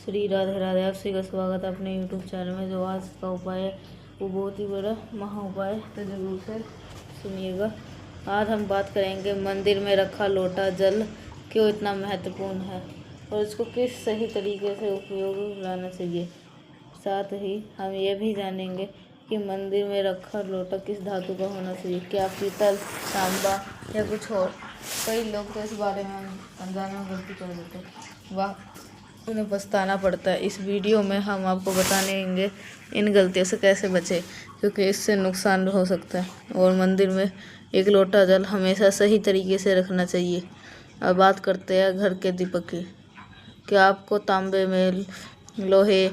श्री राधे राधे। आप सभी का स्वागत है अपने YouTube चैनल में। जो आज का उपाय है वो बहुत ही बड़ा महा उपाय है, तो जरूर से सुनिएगा। आज हम बात करेंगे मंदिर में रखा लोटा जल क्यों इतना महत्वपूर्ण है और इसको किस सही तरीके से उपयोग में लाना चाहिए। साथ ही हम ये भी जानेंगे कि मंदिर में रखा लोटा किस धातु का होना चाहिए, क्या पीतल, तांबा या कुछ और। कई लोग तो इस बारे में अनजाने में गलती कर देते हैं, वाह उन्हें पछताना पड़ता है। इस वीडियो में हम आपको बताएंगे इन गलतियों से कैसे बचें, क्योंकि इससे नुकसान हो सकता है। और मंदिर में एक लोटा जल हमेशा सही तरीके से रखना चाहिए। अब बात करते हैं घर के दीपक की। क्या आपको तांबे में, लोहे,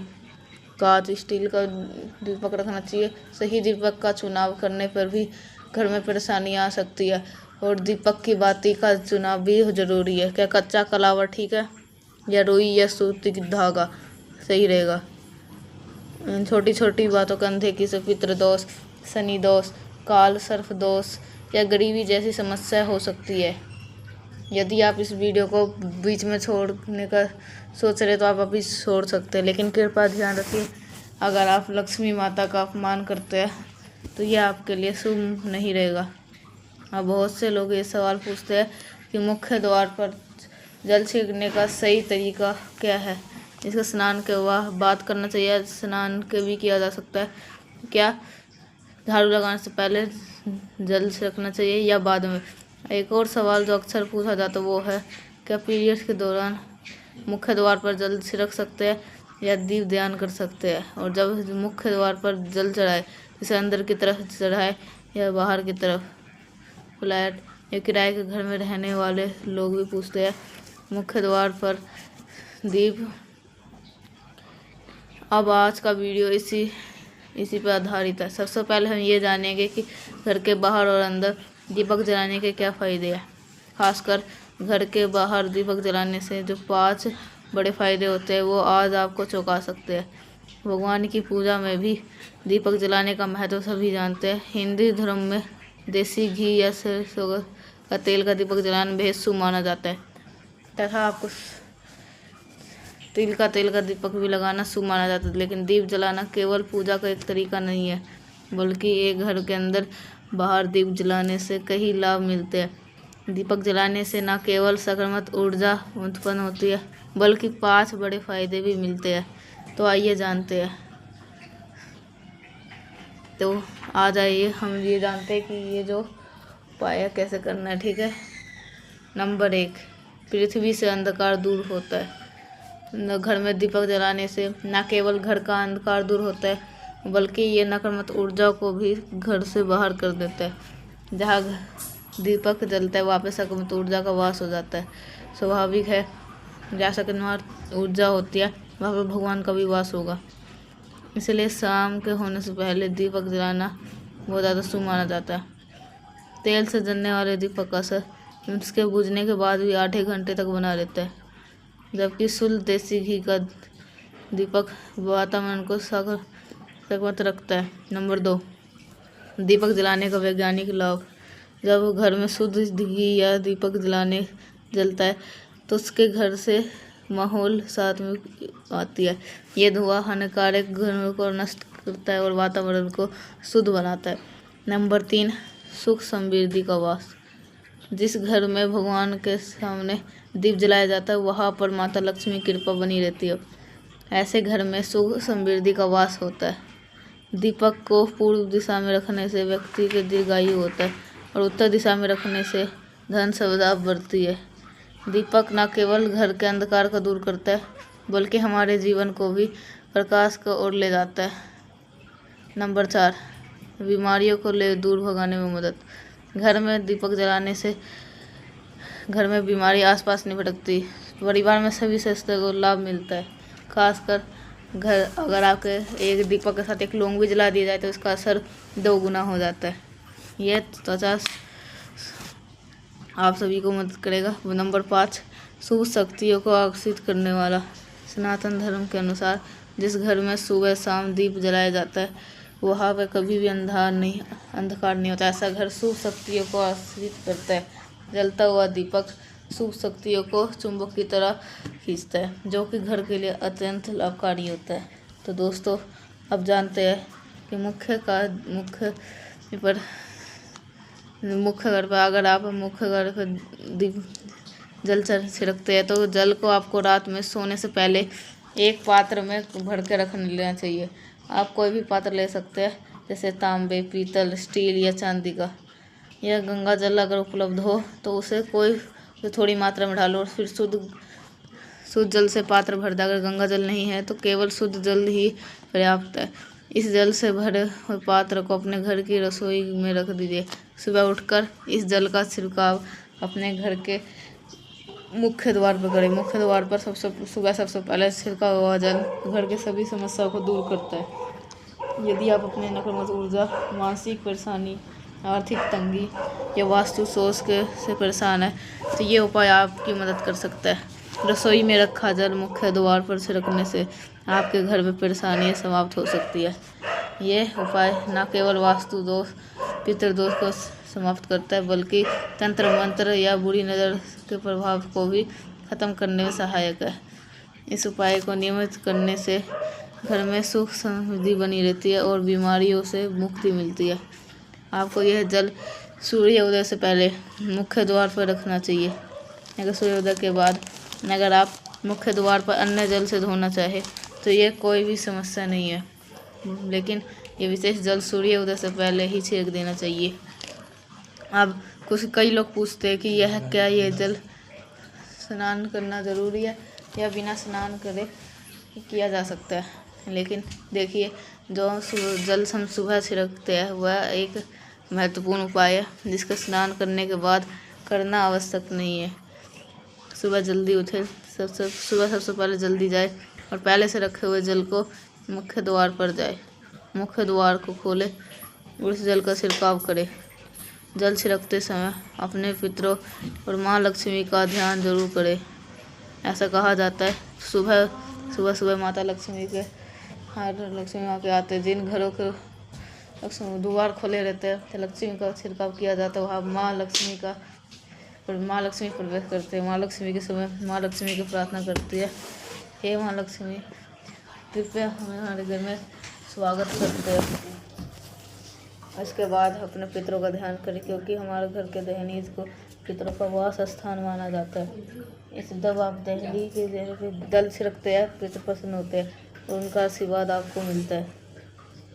कांच, स्टील का दीपक रखना चाहिए। सही दीपक का चुनाव करने पर भी घर में परेशानी आ सकती है। और दीपक की बाती का चुनाव भी जरूरी है। क्या कच्चा कलावा ठीक है या रुई या सूती की धागा सही रहेगा। छोटी छोटी बातों का अनदेखी से पितृ दोष, शनि दोष, काल सर्प दोष या गरीबी जैसी समस्या हो सकती है। यदि आप इस वीडियो को बीच में छोड़ने का सोच रहे तो आप अभी छोड़ सकते हैं, लेकिन कृपया ध्यान रखिए, अगर आप लक्ष्मी माता का अपमान करते हैं तो यह आपके लिए शुभ नहीं रहेगा। अब बहुत से लोग ये सवाल पूछते हैं कि मुख्य द्वार पर जल छिड़कने का सही तरीका क्या है। इसका स्नान के बाद करना चाहिए, स्नान के भी किया जा सकता है। क्या झाड़ू लगाने से पहले जल छिड़कना चाहिए या बाद में। एक और सवाल जो अक्सर पूछा जाता है वो है, क्या पीरियड्स के दौरान मुख्य द्वार पर जल छिड़क सकते हैं या दीप ध्यान कर सकते हैं। और जब मुख्य द्वार पर जल चढ़ाए, इसे अंदर की तरफ चढ़ाए या बाहर की तरफ। फ्लैट या किराए के घर में रहने वाले लोग भी पूछते हैं मुख्य द्वार पर दीप। अब आज का वीडियो इसी पर आधारित है। सबसे पहले हम ये जानेंगे कि घर के बाहर और अंदर दीपक जलाने के क्या फ़ायदे हैं। खासकर घर के बाहर दीपक जलाने से जो 5 बड़े फ़ायदे होते हैं वो आज आपको चौंका सकते हैं। भगवान की पूजा में भी दीपक जलाने का महत्व सभी जानते हैं। हिंदू धर्म में देसी घी या सरसों का तेल का दीपक जलाना बेहद शुभ माना जाता है, तथा आपको तिल का तेल का दीपक भी लगाना शुभ माना जाता है। लेकिन दीप जलाना केवल पूजा का एक तरीका नहीं है, बल्कि एक घर के अंदर बाहर दीप जलाने से कई लाभ मिलते हैं। दीपक जलाने से न केवल सकारात्मक ऊर्जा उत्पन्न होती है, बल्कि 5 बड़े फायदे भी मिलते हैं। तो आइए जानते हैं। तो आ जाइए हम ये जानते हैं कि ये जो उपाय कैसे करना है, ठीक है। नंबर 1, पृथ्वी से अंधकार दूर होता है। घर में दीपक जलाने से न केवल घर का अंधकार दूर होता है, बल्कि ये नकारात्मक ऊर्जा को भी घर से बाहर कर देता है। जहाँ दीपक जलता है वहाँ पे सकारात्मक ऊर्जा का वास हो जाता है। स्वाभाविक है, जहाँ सकारात्मक ऊर्जा होती है वहाँ पर भगवान का भी वास होगा। इसलिए शाम के होने से पहले दीपक जलाना बहुत ज़्यादा शुभ माना जाता है। तेल से जलने वाले दीपक का असर उसके बुझने के बाद भी 8 घंटे तक बना रहता है, जबकि शुद्ध देसी घी का दीपक वातावरण को सकारात्मक रखता है। नंबर 2, दीपक जलाने का वैज्ञानिक लाभ। जब घर में शुद्ध घी या दीपक जलता है तो उसके घर से माहौल साथ में आती है। ये धुआं हानिकारक घरों को नष्ट करता है और वातावरण को शुद्ध बनाता है। नंबर 3, सुख समृद्धि का वास। जिस घर में भगवान के सामने दीप जलाया जाता है वहाँ पर माता लक्ष्मी की कृपा बनी रहती है। ऐसे घर में सुख समृद्धि का वास होता है। दीपक को पूर्व दिशा में रखने से व्यक्ति के दीर्घायु होता है और उत्तर दिशा में रखने से धन संपदा बढ़ती है। दीपक न केवल घर के अंधकार को दूर करता है, बल्कि हमारे जीवन को भी प्रकाश की ओर ले जाता है। नंबर 4, बीमारियों को दूर भगाने में मदद। घर में दीपक जलाने से घर में बीमारी आसपास नहीं भटकती। परिवार में सभी सदस्यों को लाभ मिलता है। खासकर अगर आपके एक दीपक के साथ एक लौंग भी जला दिया जाए तो इसका असर 2 गुना हो जाता है। यह त्वचा आप सभी को मदद करेगा। नंबर 5, शुभ शक्तियों को आकर्षित करने वाला। सनातन धर्म के अनुसार जिस घर में सुबह शाम दीप जलाया जाता है वहाँ पर कभी भी अंधकार नहीं होता। ऐसा घर शुभ शक्तियों को आकर्षित करता है। जलता हुआ दीपक शुभ शक्तियों को चुंबक की तरह खींचता है, जो कि घर के लिए अत्यंत लाभकारी होता है। तो दोस्तों, अब जानते हैं कि मुख्य घर पर अगर आप मुख्य घर पर जल छिड़कते हैं तो जल को आपको रात में सोने से पहले एक पात्र में भर के रख लेना चाहिए। आप कोई भी पात्र ले सकते हैं, जैसे तांबे, पीतल, स्टील या चांदी का। यह गंगा जल अगर उपलब्ध हो तो उसे थोड़ी मात्रा में डालो और फिर शुद्ध जल से पात्र भर दें। अगर गंगा जल नहीं है तो केवल शुद्ध जल ही पर्याप्त है। इस जल से भरे हुए पात्र को अपने घर की रसोई में रख दीजिए। सुबह उठकर इस जल का छिड़काव अपने घर के मुख्य द्वार पर करें। मुख्य द्वार पर सबसे पहले छिड़का हुआ जल घर के सभी समस्याओं को दूर करता है। यदि आप अपने नकारात्मक ऊर्जा, मानसिक परेशानी, आर्थिक तंगी या वास्तु दोष से परेशान है तो ये उपाय आपकी मदद कर सकता है। रसोई में रखा जल मुख्य द्वार पर छिड़कने से आपके घर में परेशानियाँ समाप्त हो सकती है। ये उपाय न केवल वास्तु दोष, पितृदोष को समाप्त करता है, बल्कि तंत्र मंत्र या बुरी नज़र के प्रभाव को भी खत्म करने में सहायक है। इस उपाय को नियमित करने से घर में सुख समृद्धि बनी रहती है और बीमारियों से मुक्ति मिलती है। आपको यह जल सूर्य उदय से पहले मुख्य द्वार पर रखना चाहिए। अगर सूर्योदय के बाद अगर आप मुख्य द्वार पर अन्य जल से धोना चाहे तो यह कोई भी समस्या नहीं है, लेकिन ये विशेष जल सूर्य उदय से पहले ही छिड़क देना चाहिए। अब कई लोग पूछते हैं कि ये जल स्नान करना ज़रूरी है या बिना स्नान करे किया जा सकता है। लेकिन देखिए, जो जल हम सुबह छिड़कते हैं वह एक महत्वपूर्ण उपाय है जिसका स्नान करने के बाद करना आवश्यक नहीं है। सुबह जल्दी उठे, सबसे पहले जल्दी जाए और पहले से रखे हुए जल को मुख्य द्वार पर जाए, मुख्य द्वार को खोले, उस जल का छिड़काव करे। जल छिड़कते समय अपने पितरों और माँ लक्ष्मी का ध्यान जरूर करें। ऐसा कहा जाता है सुबह माता लक्ष्मी माँ के आते, जिन घरों के द्वार खोले रहते हैं तो लक्ष्मी का छिड़काव किया जाता है। वहाँ माँ लक्ष्मी प्रवेश करते हैं। माँ लक्ष्मी के समय माँ लक्ष्मी की प्रार्थना करती है, हे माँ लक्ष्मी कृपया हमारे घर में स्वागत करते हैं। इसके बाद अपने पितरों का ध्यान करें, क्योंकि हमारे घर के दहलीज को पितरों का वास स्थान माना जाता है। जब आप दहली के जल छिड़कते हैं, पितर प्रसन्न होते हैं और उनका आशीर्वाद आपको मिलता है।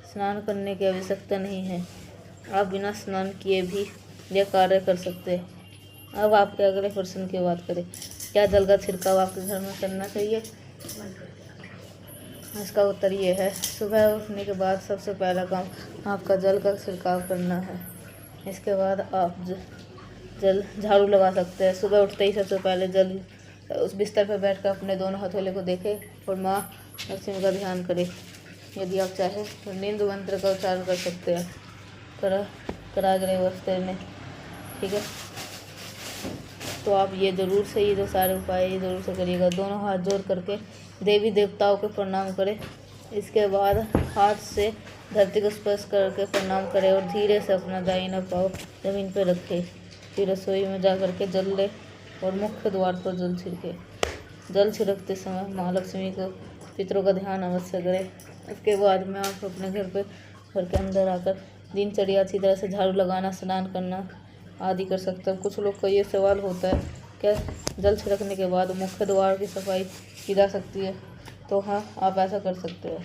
स्नान करने की आवश्यकता नहीं है, आप बिना स्नान किए भी यह कार्य कर सकते हैं। अब आपके अगले प्रश्न की बात करें, क्या जल का छिड़काव आपके घर में करना चाहिए? इसका उत्तर ये है, सुबह उठने के बाद सबसे पहला काम आपका जल का छिड़काव करना है। इसके बाद आप जल झाड़ू लगा सकते हैं। सुबह उठते ही सबसे पहले उस बिस्तर पर बैठकर अपने दोनों हथेली को देखें और माँ लक्ष्मी का ध्यान करें। यदि आप चाहें तो नींद मंत्र का उच्चारण कर सकते हैं, कराग्रे वस्त्र में, ठीक है। तो आप ये जो सारे उपाय ये ज़रूर से करिएगा। दोनों हाथ जोड़ करके देवी देवताओं को प्रणाम करें। इसके बाद हाथ से धरती को स्पर्श करके प्रणाम करें और धीरे से अपना दाहिना पाँव जमीन पर रखें। फिर रसोई में जा करके जल लें और मुख्य द्वार पर जल छिड़के। जल छिड़कते समय माँ लक्ष्मी को पितरों का ध्यान अवश्य करें। इसके बाद में आप अपने घर के अंदर आकर दिनचर्या अच्छी तरह से झाड़ू लगाना, स्नान करना आदि कर सकते हैं। कुछ लोग का ये सवाल होता है, क्या जल छिड़कने के बाद मुख्य द्वार की सफाई की जा सकती है? तो हाँ, आप ऐसा कर सकते हैं।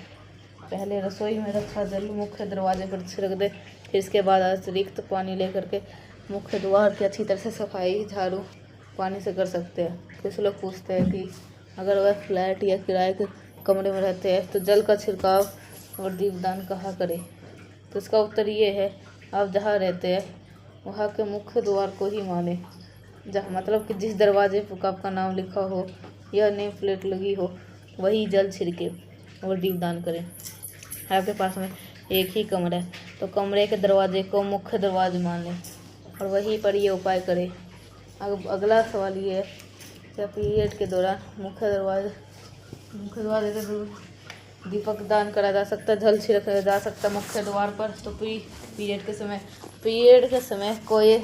पहले रसोई में रखा जल मुख्य दरवाजे पर छिड़क दें, फिर इसके बाद अतिरिक्त पानी लेकर के मुख्य द्वार की अच्छी तरह से सफाई झाड़ू पानी से कर सकते हैं। कुछ लोग पूछते हैं कि अगर वह फ्लैट या किराए के कमरे में रहते हैं तो जल का छिड़काव और दीपदान कहाँ करें? तो इसका उत्तर ये है, आप जहाँ रहते हैं वहाँ के मुख्य द्वार को ही माने, जहाँ मतलब कि जिस दरवाजे पर आपका नाम लिखा हो या नेम प्लेट लगी हो वही जल छिड़के और दीपदान करें। आपके पास में एक ही कमरा है तो कमरे के दरवाजे को मुख्य दरवाजा मान लें और वहीं पर ये उपाय करें। अब अगला सवाल ये है, क्या पीरियड के दौरान मुख्य दरवाजे का दीपक दान करा जा सकता है, जल छिड़का जा सकता है मुख्य द्वार पर? तो पीरियड के समय कोई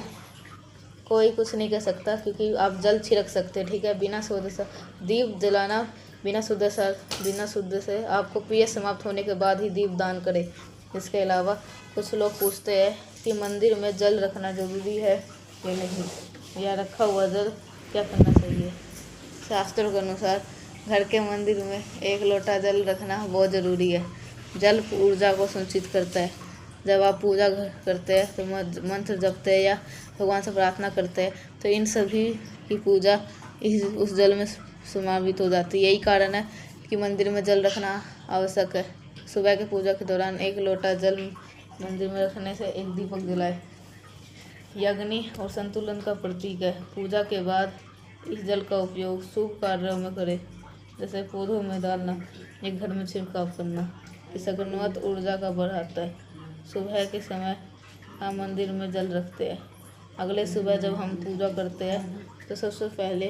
कोई कुछ नहीं कर सकता, क्योंकि आप जल छिड़क सकते हैं, ठीक है। बिना शुद्ध से दीप जलाना, बिना शुद्ध से आपको प्रिय समाप्त होने के बाद ही दीप दान करें। इसके अलावा कुछ लोग पूछते हैं कि मंदिर में जल रखना जरूरी है या नहीं, या रखा हुआ जल क्या करना चाहिए। शास्त्रों के अनुसार घर के मंदिर में 1 लोटा जल रखना बहुत ज़रूरी है। जल ऊर्जा को संचित करता है। जब आप पूजा करते हैं तो मंत्र जपते हैं या भगवान से प्रार्थना करते हैं, तो इन सभी की पूजा उस जल में समावित हो जाती है। यही कारण है कि मंदिर में जल रखना आवश्यक है। सुबह की पूजा के दौरान 1 लोटा जल मंदिर में रखने से एक दीपक जलाए। यज्ञ और संतुलन का प्रतीक है। पूजा के बाद इस जल का उपयोग शुभ कार्यों में करें, जैसे पौधों में डालना या घर में छिड़काव करना। इस सकारात्मक ऊर्जा का बढ़ाता है। सुबह के समय हम मंदिर में जल रखते हैं। अगले सुबह जब हम पूजा करते हैं तो सबसे पहले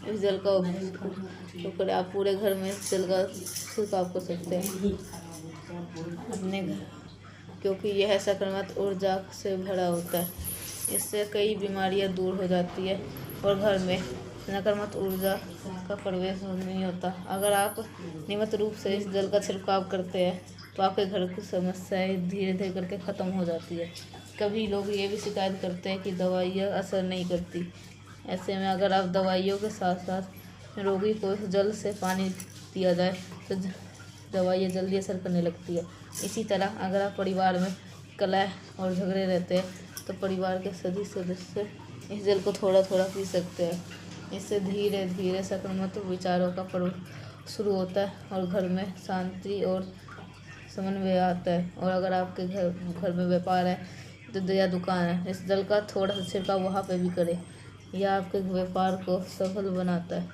इस जल का उपयोग करें। आप पूरे घर में जल का छिड़काव कर सकते हैं अपने घर, क्योंकि यह सकारात्मक ऊर्जा से भरा होता है। इससे कई बीमारियां दूर हो जाती है और घर में नकारात्मक ऊर्जा का प्रवेश नहीं होता। अगर आप नियमित रूप से इस जल का छिड़काव करते हैं तो आपके घर की समस्याएं धीरे धीरे करके ख़त्म हो जाती है। कभी लोग ये भी शिकायत करते हैं कि दवाइयाँ असर नहीं करती। ऐसे में अगर आप दवाइयों के साथ साथ रोगी को जल से पानी दिया जाए तो दवाइयाँ जल्दी असर करने लगती है। इसी तरह अगर आप परिवार में कलह और झगड़े रहते हैं तो परिवार के सभी सदस्य इस जल को थोड़ा थोड़ा पी सकते हैं। इससे धीरे धीरे सकारात्मक विचारों का पर्व शुरू होता है और घर में शांति और समन्वय आता है। और अगर आपके घर में व्यापार है तो या दुकान है, इस जल का थोड़ा सा छिड़काव वहाँ पे भी करें। यह आपके व्यापार को सफल बनाता है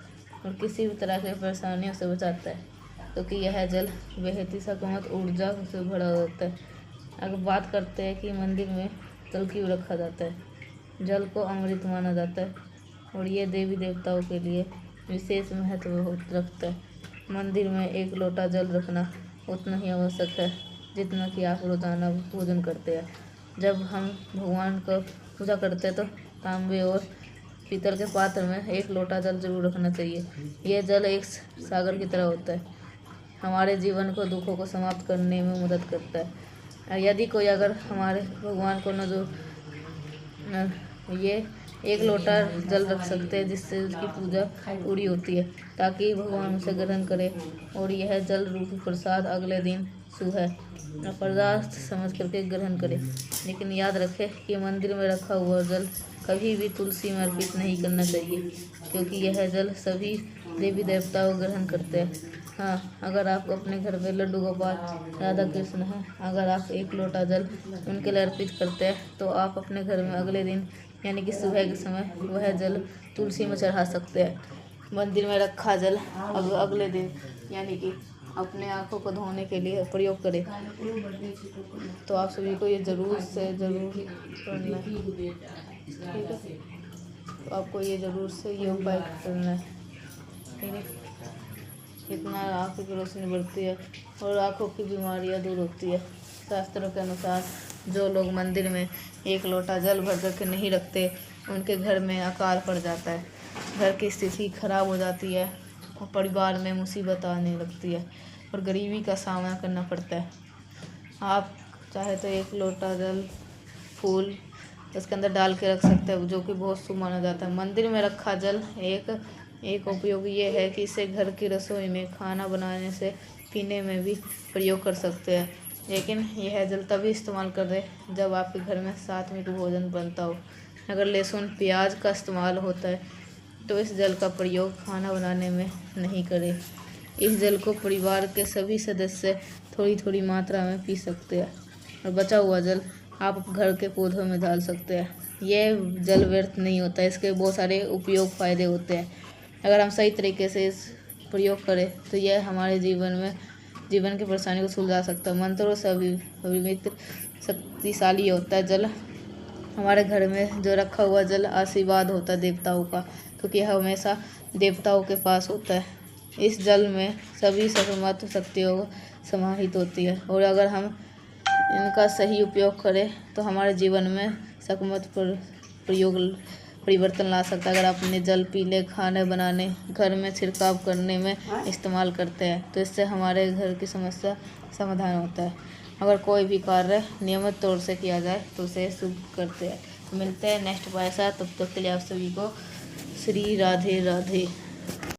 और किसी भी तरह की परेशानियों से बचाता है, क्योंकि यह जल बेहद ही सकारात्मक ऊर्जा से भरा होता है। अगर बात करते हैं कि मंदिर में जल क्यों रखा जाता है। जल को अमृत माना जाता है और ये देवी देवताओं के लिए विशेष महत्व रखता है। मंदिर में 1 लोटा जल रखना उतना ही आवश्यक है जितना कि आप रोजाना पूजन करते हैं। जब हम भगवान को पूजा करते हैं तो तांबे और पीतल के पात्र में 1 लोटा जल जरूर रखना चाहिए। यह जल एक सागर की तरह होता है, हमारे जीवन को दुखों को समाप्त करने में मदद करता है। यदि कोई अगर हमारे भगवान को ये 1 लोटा जल रख सकते हैं, जिससे उसकी पूजा पूरी होती है, ताकि भगवान उसे ग्रहण करे और यह जल रूपी प्रसाद अगले दिन सुबह पदार्थ समझ करके ग्रहण करें। लेकिन याद रखें कि मंदिर में रखा हुआ जल कभी भी तुलसी में अर्पित नहीं करना चाहिए, क्योंकि यह जल सभी देवी देवताओं को ग्रहण करते हैं। हाँ, अगर आप अपने घर में लड्डू गोपाल राधा कृष्ण हैं, अगर आप 1 लोटा जल उनके लिए अर्पित करते हैं तो आप अपने घर में अगले दिन यानी कि सुबह के समय वह जल तुलसी में चढ़ा सकते हैं। मंदिर में रखा जल अगले दिन यानी कि अपने आँखों को धोने के लिए प्रयोग करें। तो आप सभी को ये ज़रूर करना है, ठीक है। तो आपको ये ज़रूर से ये उपाय करना है, ठीक है। इतना आँखों की रोशनी बढ़ती है और आँखों की बीमारियां दूर होती है। शास्त्रों के अनुसार जो लोग मंदिर में 1 लोटा जल भर करके नहीं रखते, उनके घर में अकाल पड़ जाता है, घर की स्थिति खराब हो जाती है और परिवार में मुसीबत आने लगती है और गरीबी का सामना करना पड़ता है। आप चाहे तो 1 लोटा जल फूल उसके अंदर डाल के रख सकते हैं, जो कि बहुत शुभ माना जाता है। मंदिर में रखा जल एक उपयोग ये है कि इसे घर की रसोई में खाना बनाने से पीने में भी प्रयोग कर सकते हैं। लेकिन यह जल तभी इस्तेमाल करें जब आपके घर में सात्विक भोजन बनता हो। अगर लहसुन प्याज का इस्तेमाल होता है तो इस जल का प्रयोग खाना बनाने में नहीं करें। इस जल को परिवार के सभी सदस्य थोड़ी थोड़ी मात्रा में पी सकते हैं और बचा हुआ जल आप घर के पौधों में डाल सकते हैं। यह जल व्यर्थ नहीं होता है, इसके बहुत सारे उपयोग फ़ायदे होते हैं। अगर हम सही तरीके से इस प्रयोग करें तो यह हमारे जीवन की परेशानी को सुलझा सकता है। मंत्रों से अभिमित शक्तिशाली होता है। जल हमारे घर में जो रखा हुआ जल आशीर्वाद होता है देवताओं का, क्योंकि यह हमेशा देवताओं के पास होता है। इस जल में सभी सकारात्मक शक्तियों समाहित होती है और अगर हम इनका सही उपयोग करें तो हमारे जीवन में सकारात्मक परिवर्तन ला सकता है। अगर आपने जल पीले, खाने बनाने, घर में छिड़काव करने में इस्तेमाल करते हैं तो इससे हमारे घर की समस्या समाधान होता है। अगर कोई भी कार्य नियमित तौर से किया जाए तो उसे शुभ करते हैं। तो मिलते हैं नेक्स्ट पाए साथ, तब तक के लिए आप सभी को श्री राधे राधे।